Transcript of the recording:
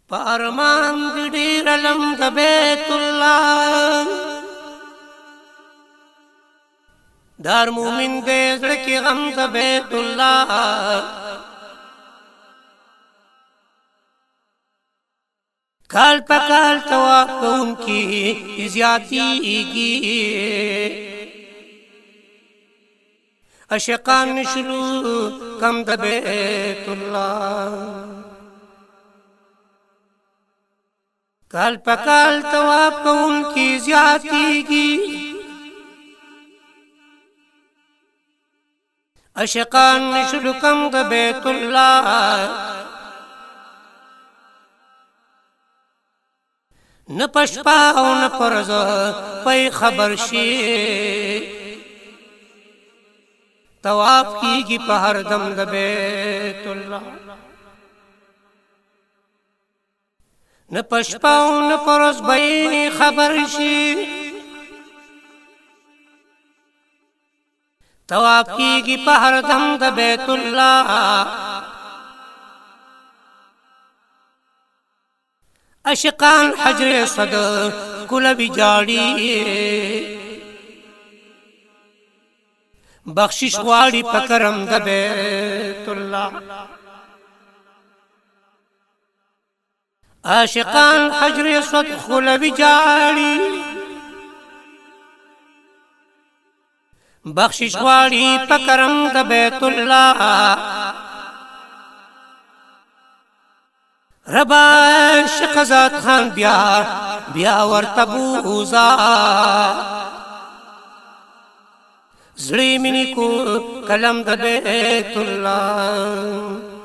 پارمان دی ډیر علم د بیت الله دار مومن دې زړه کې غم د بیت الله کال پکال طواف کوونکی زیاتیږي عاشقان شروع کم د بیت الله کال پکال طواف کوونکی زیاتیږي عاشقان شروع کم د بیت الله نه پشپا او نه پرز پي خبر شي طواف کیږي په هر دم د بیت الله نه پشپا او نه پرز پي خبر شي طواف کیږي په هر دم د بیت الله عاشقان حجر اسود کلبی جاړي بخشش غواړي په کرم د بیت الله عاشقان حجر اسود کلبی جاړي بخشش غواړي په کرم د بیت الله ربا شقزات خان بیا ورتبوزا زړی منی کو کلم د بیت الله